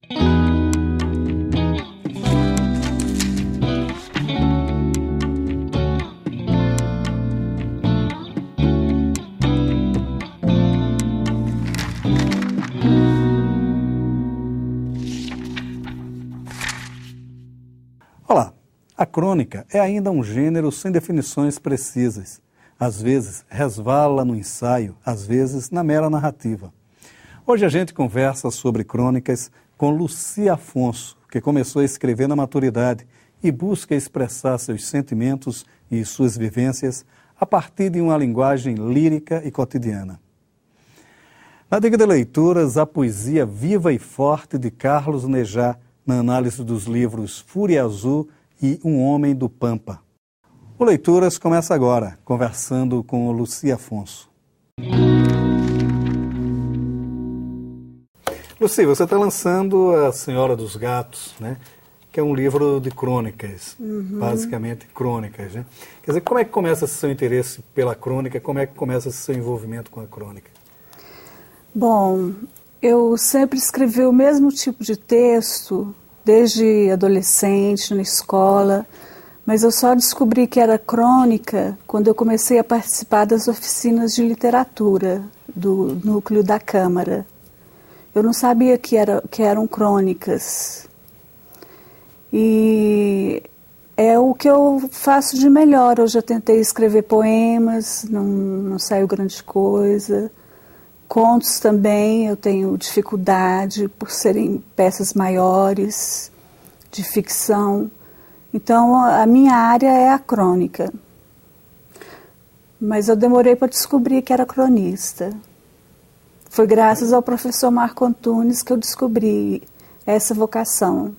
Olá, a crônica é ainda um gênero sem definições precisas. Às vezes resvala no ensaio, às vezes na mera narrativa. Hoje a gente conversa sobre crônicas com Lucia Afonso, que começou a escrever na maturidade e busca expressar seus sentimentos e suas vivências a partir de uma linguagem lírica e cotidiana. Na dica de leituras, a poesia viva e forte de Carlos Nejá, na análise dos livros Fúria Azul e Um Homem do Pampa. O Leituras começa agora, conversando com Lucia Afonso. Lucia, você está lançando A Senhora dos Gatos, né? Que é um livro de crônicas, basicamente crônicas, né? Quer dizer, como é que começa esse seu interesse pela crônica, como é que começa esse seu envolvimento com a crônica? Bom, eu sempre escrevi o mesmo tipo de texto, desde adolescente, na escola, mas eu só descobri que era crônica quando eu comecei a participar das oficinas de literatura do núcleo da Câmara. Eu não sabia que eram crônicas. E é o que eu faço de melhor. Eu já tentei escrever poemas, não saiu grande coisa. Contos também eu tenho dificuldade por serem peças maiores, de ficção. Então a minha área é a crônica. Mas eu demorei para descobrir que era cronista. Foi graças ao professor Marco Antunes que eu descobri essa vocação.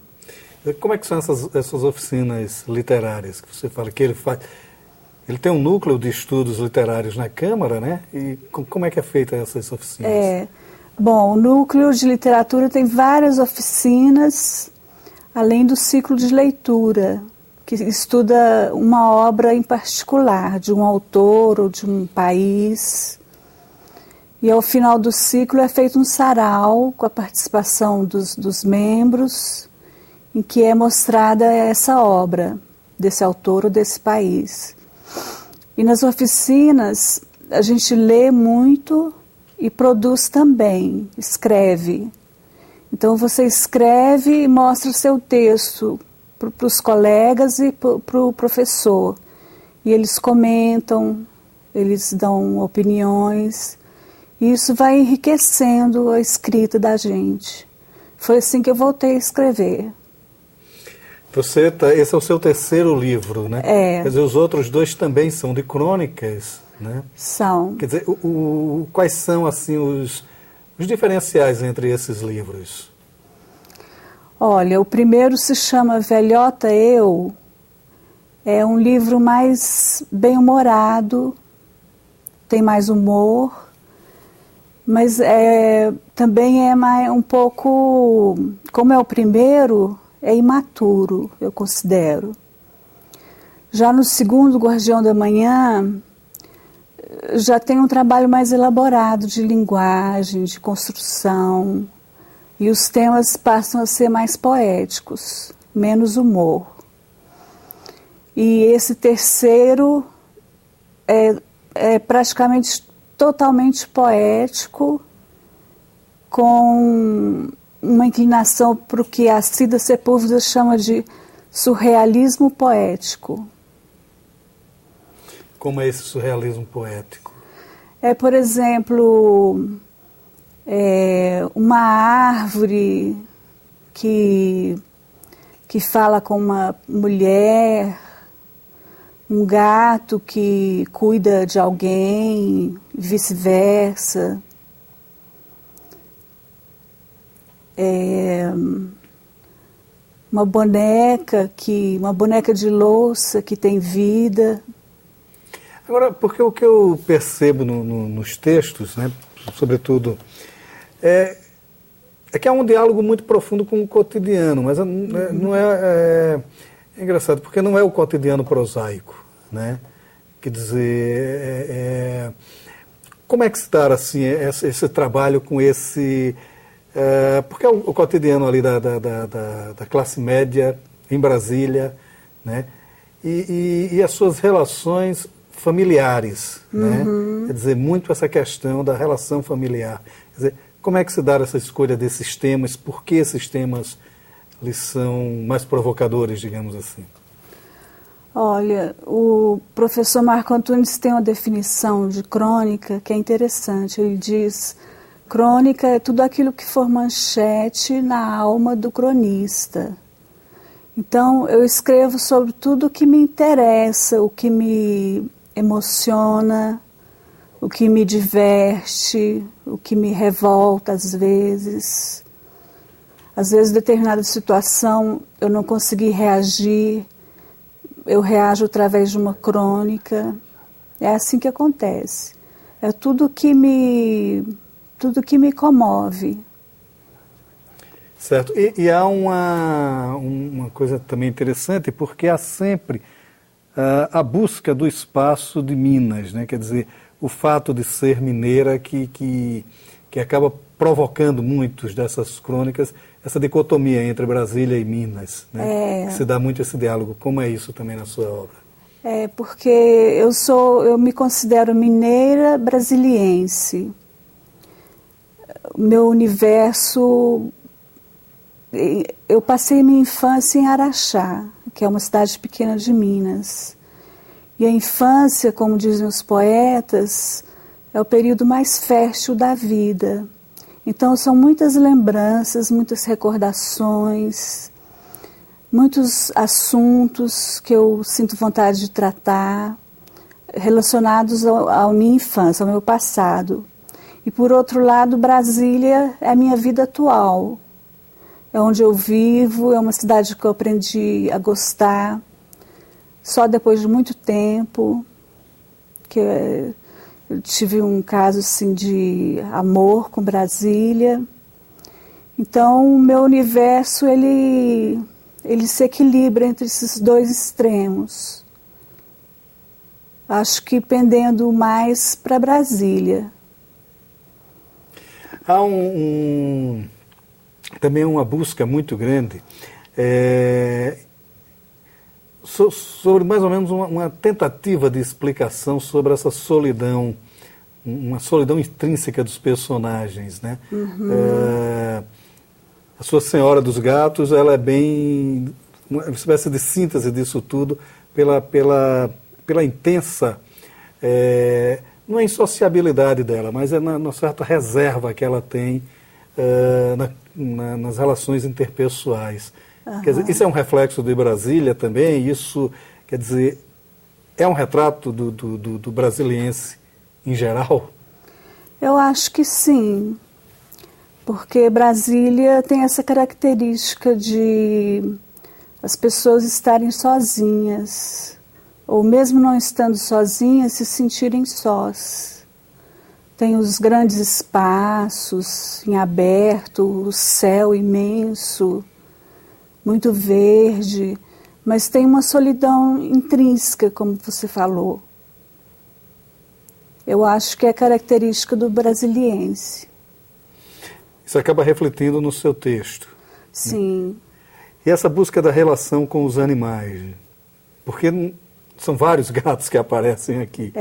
Como é que são essas oficinas literárias que você fala que ele faz? Ele tem um núcleo de estudos literários na Câmara, né? E como é que é feita essas oficinas? Bom, o núcleo de literatura tem várias oficinas, além do ciclo de leitura, que estuda uma obra em particular, de um autor ou de um país. E ao final do ciclo é feito um sarau com a participação dos membros, em que é mostrada essa obra desse autor ou desse país. E nas oficinas a gente lê muito e produz também, escreve. Então você escreve e mostra o seu texto para os colegas e para o professor. E eles comentam, eles dão opiniões. E isso vai enriquecendo a escrita da gente. Foi assim que eu voltei a escrever. Esse é o seu terceiro livro, né? É. Quer dizer, os outros dois também são de crônicas, né? São. Quer dizer, quais são, assim, os diferenciais entre esses livros? Olha, o primeiro se chama Velhota Eu. É um livro mais bem-humorado, tem mais humor, mas também é mais, um pouco, como é o primeiro, é imaturo, eu considero. Já no segundo, Guardião da Manhã, já tem um trabalho mais elaborado de linguagem, de construção, e os temas passam a ser mais poéticos, menos humor. E esse terceiro é praticamente totalmente poético, com uma inclinação para o que a Cida Sepúlveda chama de surrealismo poético. Como é esse surrealismo poético? Por exemplo, uma árvore que fala com uma mulher, um gato que cuida de alguém, vice-versa. Uma boneca de louça que tem vida. Agora, porque o que eu percebo nos textos, né, sobretudo, é que há um diálogo muito profundo com o cotidiano, mas não é engraçado, porque não é o cotidiano prosaico, né? Quer dizer, como é que se dá assim, esse trabalho com esse porque é o cotidiano ali da classe média em Brasília, né? E as suas relações familiares, né? Quer dizer, muito essa questão da relação familiar. Quer dizer, como é que se dá essa escolha desses temas? Por que esses temas eles são mais provocadores, digamos assim? Olha, o professor Marco Antunes tem uma definição de crônica que é interessante. Ele diz: crônica é tudo aquilo que for manchete na alma do cronista. Então, eu escrevo sobre tudo o que me interessa, o que me emociona, o que me diverte, o que me revolta às vezes. Às vezes, em determinada situação, eu não consegui reagir, eu reajo através de uma crônica. É assim que acontece. É tudo que me comove. Certo. E há uma coisa também interessante, porque há sempre a busca do espaço de Minas, né? Quer dizer, o fato de ser mineira que acaba provocando muitos dessas crônicas, essa dicotomia entre Brasília e Minas, né? Se dá muito esse diálogo. Como é isso também na sua obra? É porque eu me considero mineira brasiliense. O meu universo... Eu passei minha infância em Araxá, que é uma cidade pequena de Minas. E a infância, como dizem os poetas, é o período mais fértil da vida. Então são muitas lembranças, muitas recordações, muitos assuntos que eu sinto vontade de tratar, relacionados à minha infância, ao meu passado. E por outro lado, Brasília é a minha vida atual. É onde eu vivo, é uma cidade que eu aprendi a gostar só depois de muito tempo, que eu tive um caso assim, de amor com Brasília. Então, o meu universo ele se equilibra entre esses dois extremos. Acho que pendendo mais para Brasília. Há também uma busca muito grande sobre mais ou menos uma tentativa de explicação sobre essa solidão, uma solidão intrínseca dos personagens, né? A sua Senhora dos Gatos, ela é bem uma espécie de síntese disso tudo pela intensa, não é insociabilidade dela, mas é na certa reserva que ela tem nas relações interpessoais. Quer dizer, isso é um reflexo de Brasília também, isso, quer dizer, é um retrato do brasiliense em geral? Eu acho que sim, porque Brasília tem essa característica de as pessoas estarem sozinhas, ou mesmo não estando sozinhas, se sentirem sós. Tem os grandes espaços em aberto, o céu imenso, muito verde, mas tem uma solidão intrínseca, como você falou. Eu acho que é característica do brasiliense. Isso acaba refletindo no seu texto. Sim. E essa busca da relação com os animais, porque são vários gatos que aparecem aqui.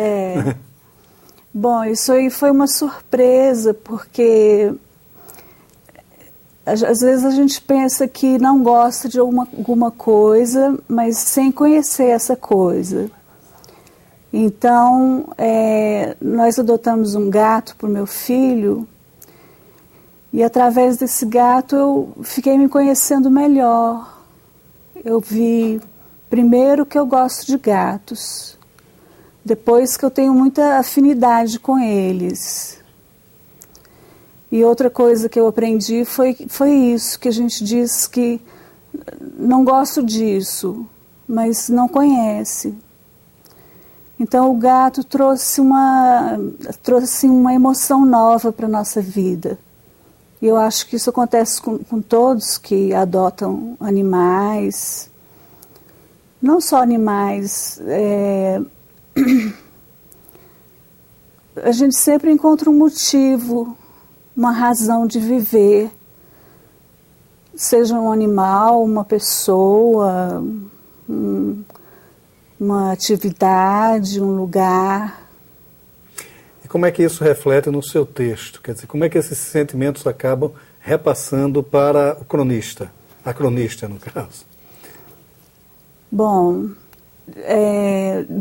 Bom, isso aí foi uma surpresa, porque às vezes a gente pensa que não gosta de alguma coisa, mas sem conhecer essa coisa. Então, nós adotamos um gato para o meu filho, e através desse gato eu fiquei me conhecendo melhor. Eu vi, primeiro, que eu gosto de gatos. Depois que eu tenho muita afinidade com eles. E outra coisa que eu aprendi foi isso, que a gente diz que não gosto disso, mas não conhece. Então o gato trouxe uma emoção nova para a nossa vida. E eu acho que isso acontece com todos que adotam animais. Não só animais, a gente sempre encontra um motivo, uma razão de viver seja um animal, uma pessoa, uma atividade, um lugar. E como é que isso reflete no seu texto? Quer dizer, como é que esses sentimentos acabam repassando para o cronista, a cronista, no caso? Bom,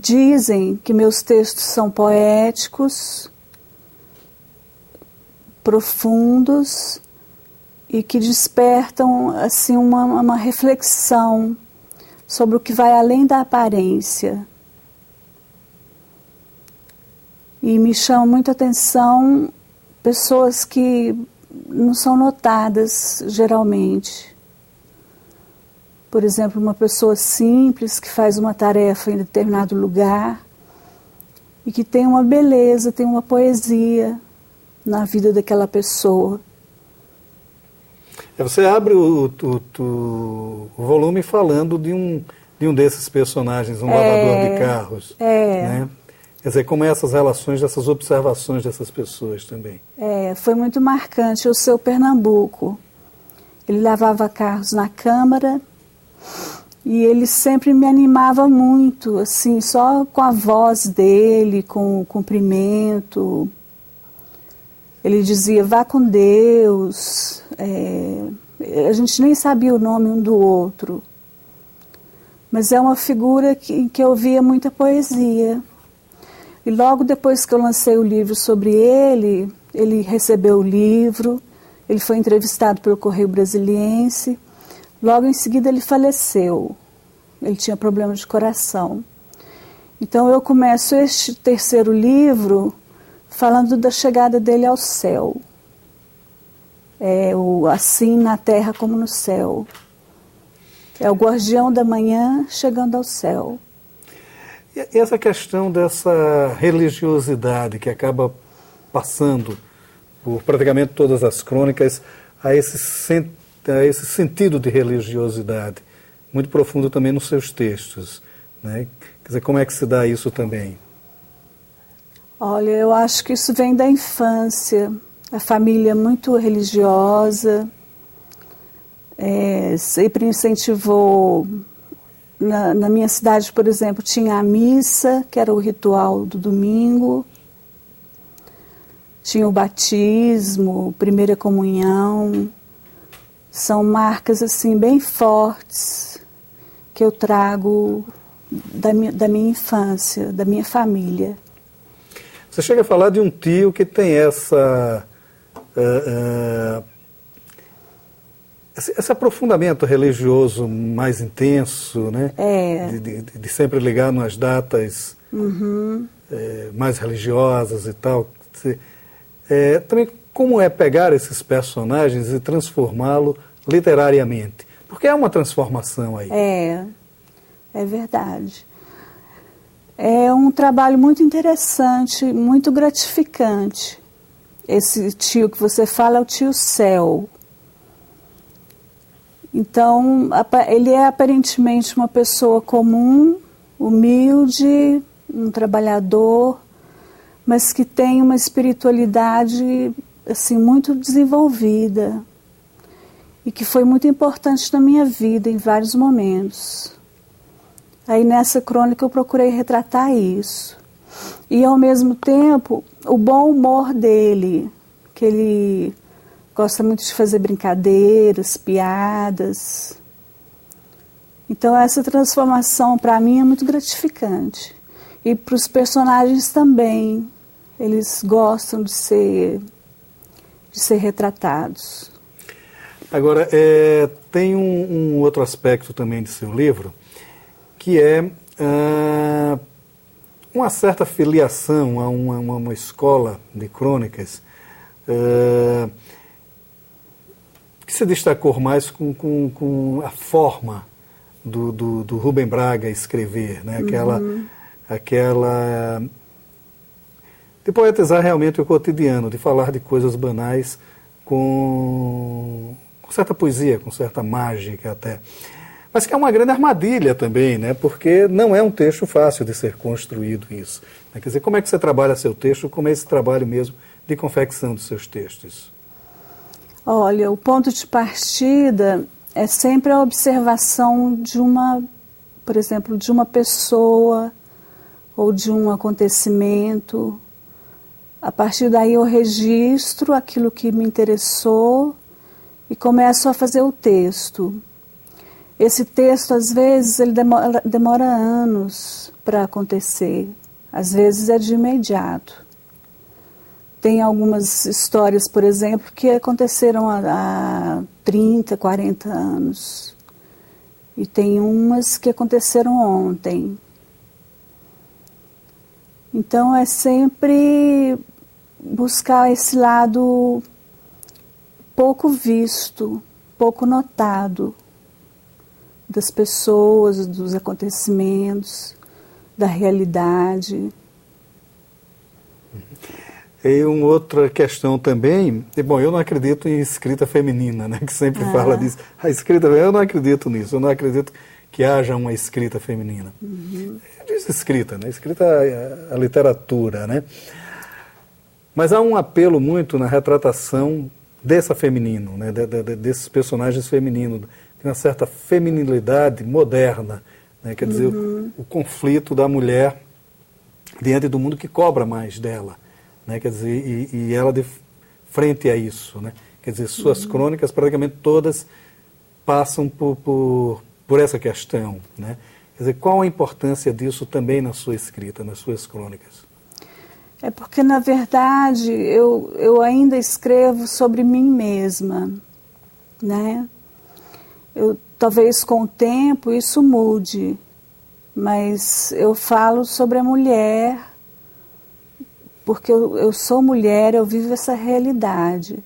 dizem que meus textos são poéticos, profundos e que despertam assim uma reflexão sobre o que vai além da aparência. E me chama muito a atenção pessoas que não são notadas geralmente. Por exemplo, uma pessoa simples que faz uma tarefa em determinado lugar e que tem uma beleza, tem uma poesia na vida daquela pessoa. Você abre o volume falando de um desses personagens, um lavador de carros. Né? Quer dizer, como essas relações, essas observações dessas pessoas também. Foi muito marcante o seu Pernambuco. Ele lavava carros na Câmara e ele sempre me animava muito, assim, só com a voz dele, com o cumprimento. Ele dizia, vá com Deus. A gente nem sabia o nome um do outro. Mas é uma figura que eu via muita poesia. E logo depois que eu lancei o livro sobre ele, ele recebeu o livro, ele foi entrevistado pelo Correio Brasiliense. Logo em seguida ele faleceu. Ele tinha problema de coração. Então eu começo este terceiro livro falando da chegada dele ao céu. Assim na terra como no céu. É o guardião da manhã chegando ao céu. E essa questão dessa religiosidade que acaba passando por praticamente todas as crônicas, a esse sentido de religiosidade, muito profundo também nos seus textos, né? Quer dizer, como é que se dá isso também? Olha, eu acho que isso vem da infância. A família é muito religiosa, sempre incentivou. Na minha cidade, por exemplo, tinha a missa, que era o ritual do domingo, tinha o batismo, primeira comunhão. São marcas assim bem fortes que eu trago da minha infância, da minha família. Você chega a falar de um tio que tem esse aprofundamento religioso mais intenso, né? De sempre ligar nas datas mais religiosas e tal. Também como é pegar esses personagens e transformá-lo literariamente? Porque é uma transformação aí. É verdade. É um trabalho muito interessante, muito gratificante. Esse tio que você fala é o tio Céu. Então, ele é aparentemente uma pessoa comum, humilde, um trabalhador, mas que tem uma espiritualidade assim, muito desenvolvida e que foi muito importante na minha vida em vários momentos. Aí nessa crônica eu procurei retratar isso. E ao mesmo tempo, o bom humor dele, que ele gosta muito de fazer brincadeiras, piadas. Então essa transformação para mim é muito gratificante. E para os personagens também, eles gostam de ser retratados. Agora, tem um outro aspecto também de seu livro, que é uma certa filiação a uma escola de crônicas que se destacou mais com a forma do Rubem Braga escrever, né? Aquela de poetizar realmente o cotidiano, de falar de coisas banais com certa poesia, com certa mágica até. Mas que é uma grande armadilha também, né? Porque não é um texto fácil de ser construído isso. Quer dizer, como é que você trabalha seu texto, como é esse trabalho mesmo de confecção dos seus textos? Olha, o ponto de partida é sempre a observação de por exemplo, de uma pessoa ou de um acontecimento. A partir daí eu registro aquilo que me interessou e começo a fazer o texto. Esse texto, às vezes, ele demora anos para acontecer. Às vezes é de imediato. Tem algumas histórias, por exemplo, que aconteceram há 30, 40 anos. E tem umas que aconteceram ontem. Então é sempre buscar esse lado pouco visto, pouco notado das pessoas, dos acontecimentos, da realidade. E uma outra questão também, bom, eu não acredito em escrita feminina, né, que sempre fala disso. A escrita, eu não acredito nisso, eu não acredito que haja uma escrita feminina. Diz escrita, né? Escrita é a literatura, né? Mas há um apelo muito na retratação dessa feminino, né, desses personagens femininos, tem uma certa feminilidade moderna, né, quer dizer, o conflito da mulher diante do mundo que cobra mais dela, né, quer dizer, e ela de frente a isso, né, quer dizer, suas crônicas praticamente todas passam por essa questão, né, quer dizer, qual a importância disso também na sua escrita, nas suas crônicas? É porque, na verdade, eu ainda escrevo sobre mim mesma, né? Talvez com o tempo isso mude, mas eu falo sobre a mulher, porque eu sou mulher, eu vivo essa realidade.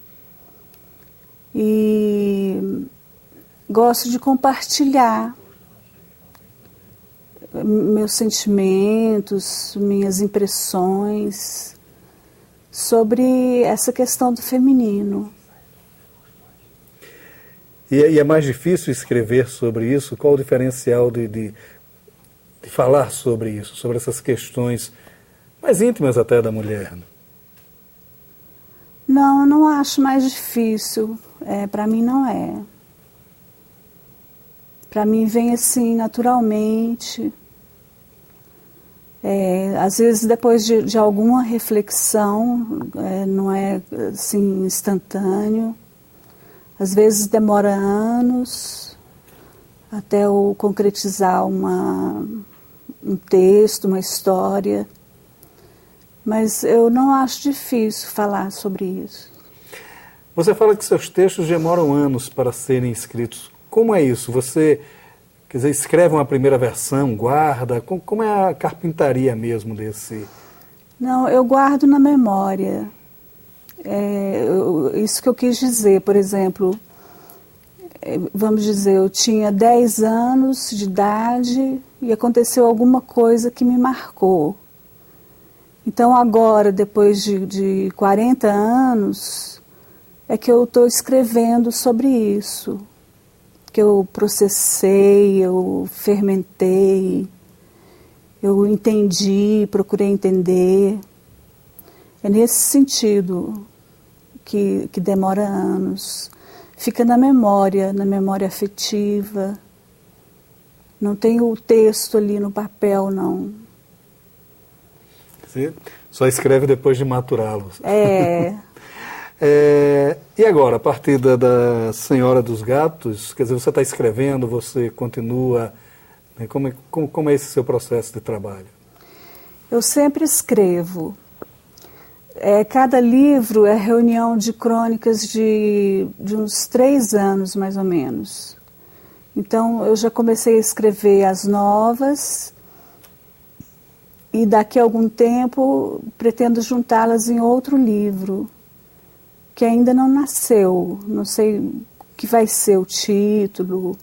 E gosto de compartilhar meus sentimentos, minhas impressões sobre essa questão do feminino. E é mais difícil escrever sobre isso? Qual o diferencial de falar sobre isso, sobre essas questões mais íntimas até da mulher? Não, eu não acho mais difícil. Para mim não é. Para mim vem assim naturalmente. Às vezes depois de alguma reflexão, não é assim instantâneo. Às vezes demora anos até eu concretizar um texto, uma história. Mas eu não acho difícil falar sobre isso. Você fala que seus textos demoram anos para serem escritos. Como é isso? Você, quer dizer, escreve uma primeira versão, guarda? Como é a carpintaria mesmo desse? Não, eu guardo na memória. Isso que eu quis dizer, por exemplo, vamos dizer, eu tinha 10 anos de idade e aconteceu alguma coisa que me marcou. Então agora, depois de 40 anos, é que eu estou escrevendo sobre isso, que eu processei, eu fermentei, eu entendi, procurei entender. É nesse sentido que demora anos. Fica na memória afetiva. Não tem o texto ali no papel, não. Você só escreve depois de maturá-lo. E agora, a partir da Senhora dos Gatos, quer dizer, você está escrevendo, você continua, né? Como é esse seu processo de trabalho? Eu sempre escrevo. Cada livro é reunião de crônicas de uns 3 anos, mais ou menos. Então, eu já comecei a escrever as novas e daqui a algum tempo pretendo juntá-las em outro livro, que ainda não nasceu. Não sei o que vai ser o título,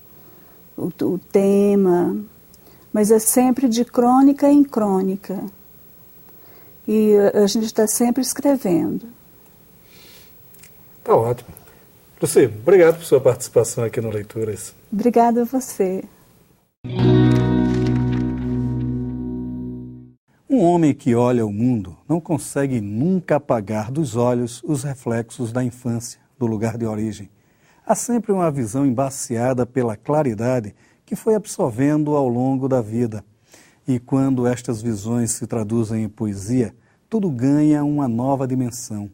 o tema, mas é sempre de crônica em crônica. E a gente está sempre escrevendo. Tá ótimo. Luci, obrigado por sua participação aqui no Leituras. Obrigada a você. Um homem que olha o mundo não consegue nunca apagar dos olhos os reflexos da infância, do lugar de origem. Há sempre uma visão embaciada pela claridade que foi absorvendo ao longo da vida. E quando estas visões se traduzem em poesia, tudo ganha uma nova dimensão.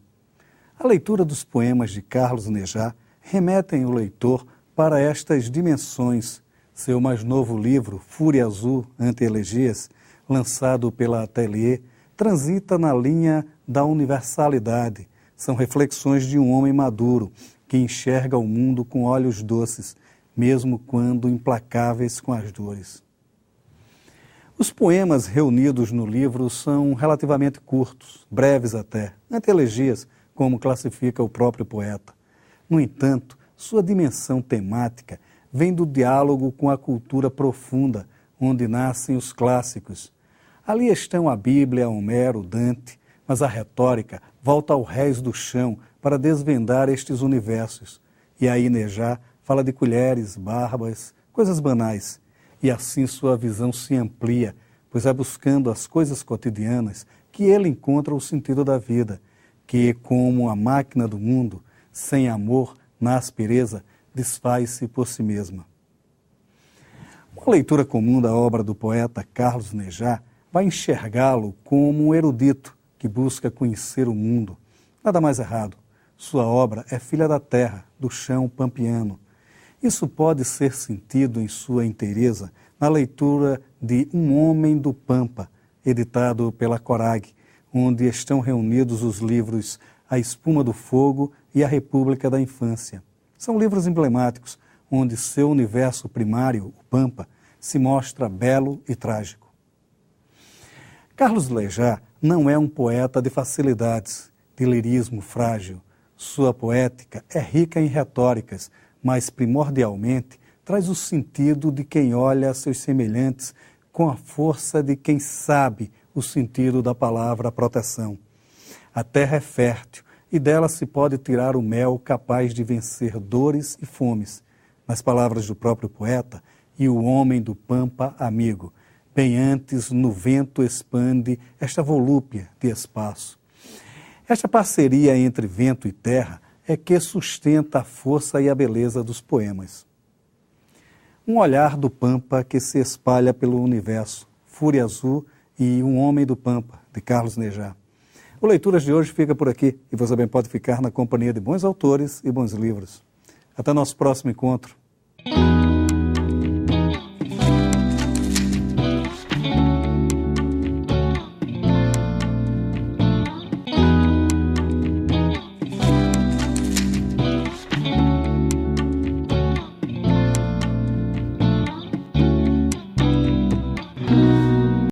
A leitura dos poemas de Carlos Nejá remetem o leitor para estas dimensões. Seu mais novo livro, Fúria Azul ante Elegias, lançado pela Atelier, transita na linha da universalidade. São reflexões de um homem maduro que enxerga o mundo com olhos doces, mesmo quando implacáveis com as dores. Os poemas reunidos no livro são relativamente curtos, breves até, ante-elegias, como classifica o próprio poeta. No entanto, sua dimensão temática vem do diálogo com a cultura profunda, onde nascem os clássicos. Ali estão a Bíblia, Homero, Dante, mas a retórica volta ao Réis do Chão para desvendar estes universos. E aí Nejá fala de colheres, barbas, coisas banais. E assim sua visão se amplia, pois é buscando as coisas cotidianas que ele encontra o sentido da vida, que, como a máquina do mundo, sem amor, na aspereza, desfaz-se por si mesma. Uma leitura comum da obra do poeta Carlos Nejá vai enxergá-lo como um erudito que busca conhecer o mundo. Nada mais errado. Sua obra é filha da terra, do chão pampiano. Isso pode ser sentido em sua inteireza na leitura de Um Homem do Pampa, editado pela Corag, onde estão reunidos os livros A Espuma do Fogo e A República da Infância. São livros emblemáticos, onde seu universo primário, o Pampa, se mostra belo e trágico. Carlos Nejá não é um poeta de facilidades, de lirismo frágil. Sua poética é rica em retóricas, mas primordialmente traz o sentido de quem olha a seus semelhantes com a força de quem sabe o sentido da palavra proteção. A terra é fértil e dela se pode tirar o mel capaz de vencer dores e fomes. Nas palavras do próprio poeta, e o homem do Pampa amigo, bem antes no vento expande esta volúpia de espaço. Esta parceria entre vento e terra é que sustenta a força e a beleza dos poemas. Um olhar do Pampa que se espalha pelo universo, Fúria Azul e Um Homem do Pampa, de Carlos Nejá. O Leituras de hoje fica por aqui e você também pode ficar na companhia de bons autores e bons livros. Até nosso próximo encontro.